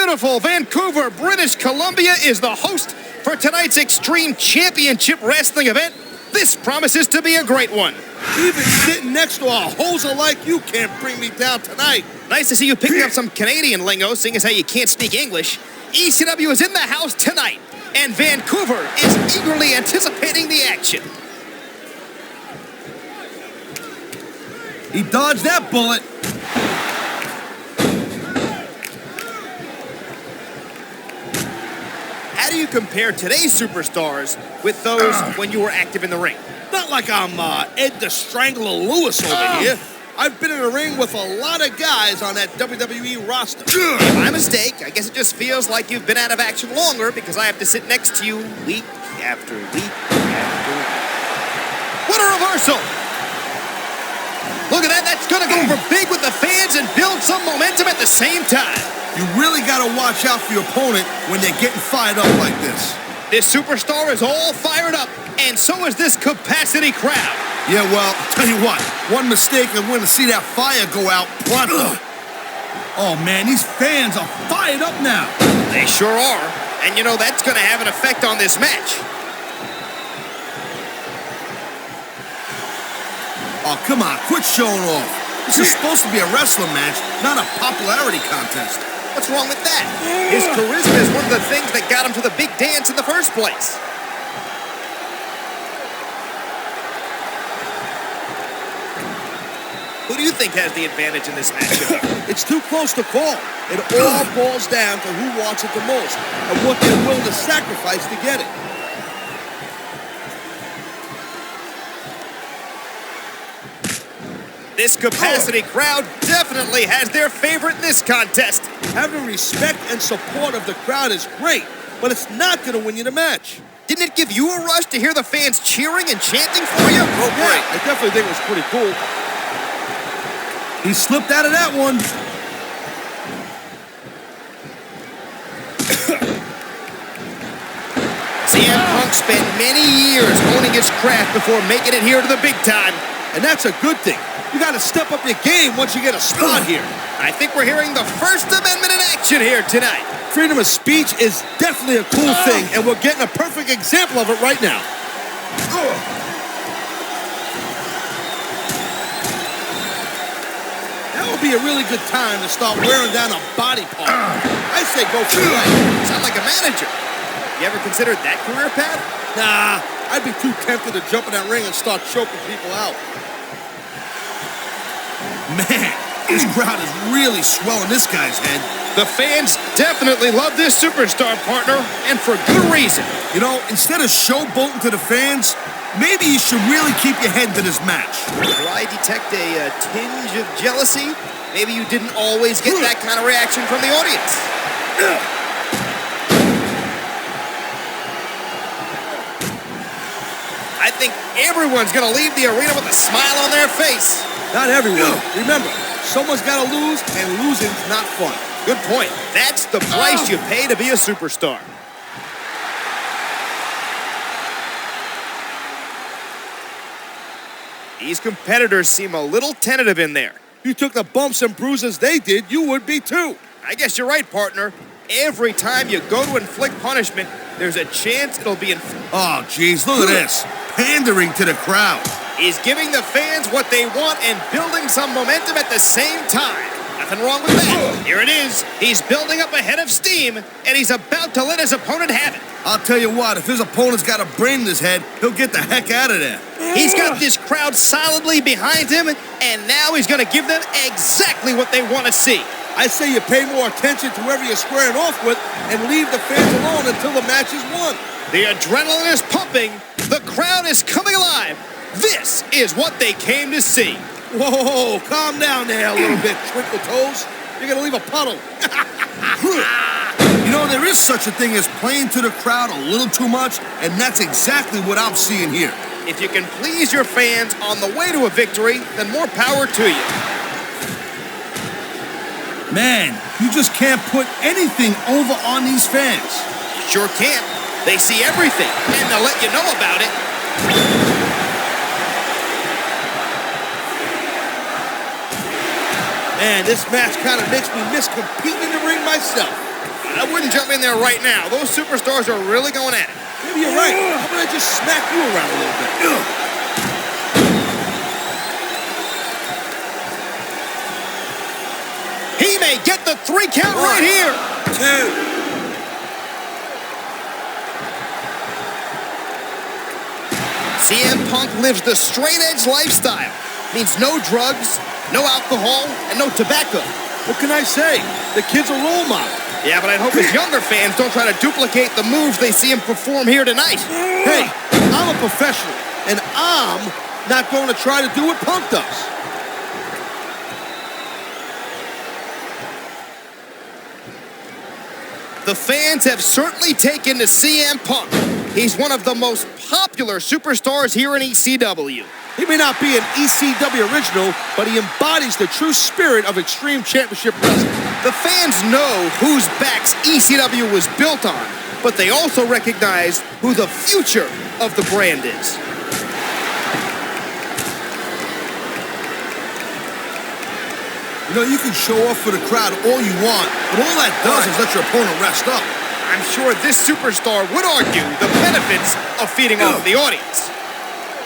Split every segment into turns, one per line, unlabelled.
beautiful Vancouver, British Columbia is the host for tonight's Extreme Championship Wrestling event. This promises to be a great one.
Even sitting next to a hoser like you can't bring me down tonight.
Nice to see you picking up some Canadian lingo, seeing as how you can't speak English. ECW is in the house tonight, and Vancouver is eagerly anticipating the action.
He dodged that bullet.
How do you compare today's superstars with those when you were active in the ring?
Not like I'm Ed the Strangler Lewis over here. I've been in a ring with a lot of guys on that WWE roster.
My mistake. I guess it just feels like you've been out of action longer because I have to sit next to you week after week after week. What a reversal! Look at that. That's going to go over big with the fans and build some momentum at the same time.
You really got to watch out for your opponent when they're getting fired up like this.
This superstar is all fired up, and so is this capacity crowd.
Yeah, well, tell you what, one mistake and we're going to see that fire go out pronto. Oh, man, these fans are fired up now.
They sure are, and you know that's going to have an effect on this match.
Oh, come on, quit showing off. This is supposed to be a wrestling match, not a popularity contest.
What's wrong with that? His charisma is one of the things that got him to the big dance in the first place. Who do you think has the advantage in this matchup?
It's too close to call. It all boils down to who wants it the most and what they're willing to sacrifice to get it.
This capacity crowd definitely has their favorite in this contest.
Having respect and support of the crowd is great, but it's not going to win you the match.
Didn't it give you a rush to hear the fans cheering and chanting for you?
Oh, great. I definitely think it was pretty cool. He slipped out of that one.
CM Punk spent many years honing his craft before making it here to the big time.
And that's a good thing. You got to step up your game once you get a spot here.
I think we're hearing the First Amendment in action here tonight.
Freedom of speech is definitely a cool thing, and we're getting a perfect example of it right now. That would be a really good time to start wearing down a body part. I say go for it.
Sound like a manager. You ever considered that career path?
Nah, I'd be too tempted to jump in that ring and start choking people out. Man, this crowd is really swelling this guy's head.
The fans definitely love this superstar, partner, and for good reason.
You know, instead of showboating to the fans, maybe you should really keep your head to this match.
Do I detect a tinge of jealousy? Maybe you didn't always get that kind of reaction from the audience. I think everyone's going to leave the arena with a smile on their face.
Not everyone. Remember, someone's got to lose, and losing's not fun.
Good point. That's the price you pay to be a superstar. These competitors seem a little tentative in there.
You took the bumps and bruises they did, you would be too.
I guess you're right, partner. Every time you go to inflict punishment, there's a chance it'll be
Oh, geez, look at this. Pandering to the crowd.
He's giving the fans what they want and building some momentum at the same time. Nothing wrong with that. Here it is. He's building up a head of steam, and he's about to let his opponent have it.
I'll tell you what, if his opponent's got a brain in his head, he'll get the heck out of there.
He's got this crowd solidly behind him, and now he's going to give them exactly what they want to see.
I say you pay more attention to whoever you're squaring off with and leave the fans alone until the match is won.
The adrenaline is pumping. The crowd is coming alive. This is what they came to see.
Whoa, calm down there a little bit, Twinkle Toes. You're going to leave a puddle. You know, there is such a thing as playing to the crowd a little too much, and that's exactly what I'm seeing here.
If you can please your fans on the way to a victory, then more power to you.
Man, you just can't put anything over on these fans.
Sure can't. They see everything, and they'll let you know about it.
Man, this match kind of makes me miss competing in the ring myself.
I wouldn't jump in there right now. Those superstars are really going at it.
Maybe you're right. How about I just smack you around a little bit?
He may get the 3 count right here.
2.
CM Punk lives the straight-edge lifestyle. Means no drugs, no alcohol, and no tobacco.
What can I say? The kid's a role model.
Yeah, but I'd hope his younger fans don't try to duplicate the moves they see him perform here tonight.
Hey, I'm a professional, and I'm not going to try to do what Punk does.
The fans have certainly taken to CM Punk. He's one of the most popular superstars here in ECW.
He may not be an ECW original, but he embodies the true spirit of Extreme Championship Wrestling.
The fans know whose backs ECW was built on, but they also recognize who the future of the brand is.
You know, you can show off for the crowd all you want, but all that does is let your opponent rest up.
I'm sure this superstar would argue the benefits of feeding off the audience.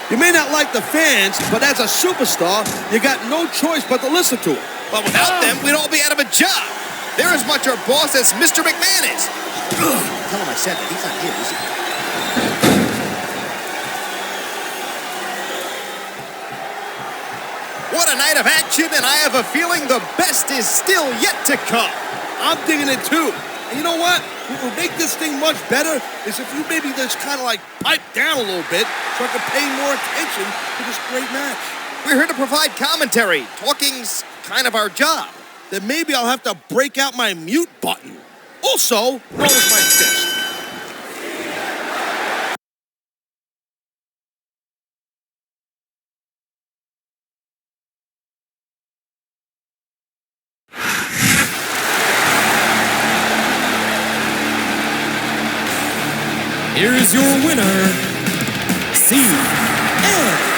You may not like the fans, but as a superstar, you got no choice but to listen to them.
But without them, we'd all be out of a job. They're as much our boss as Mr. McMahon is.
Tell him I said that. He's not here, is he?
What a night of action, and I have a feeling the best is still yet to come.
I'm digging it too. And you know what? What will make this thing much better is if you maybe just kind of like pipe down a little bit so I can pay more attention to this great match.
We're here to provide commentary. Talking's kind of our job.
Then maybe I'll have to break out my mute button. Also known as my fist.
Here is your winner, CM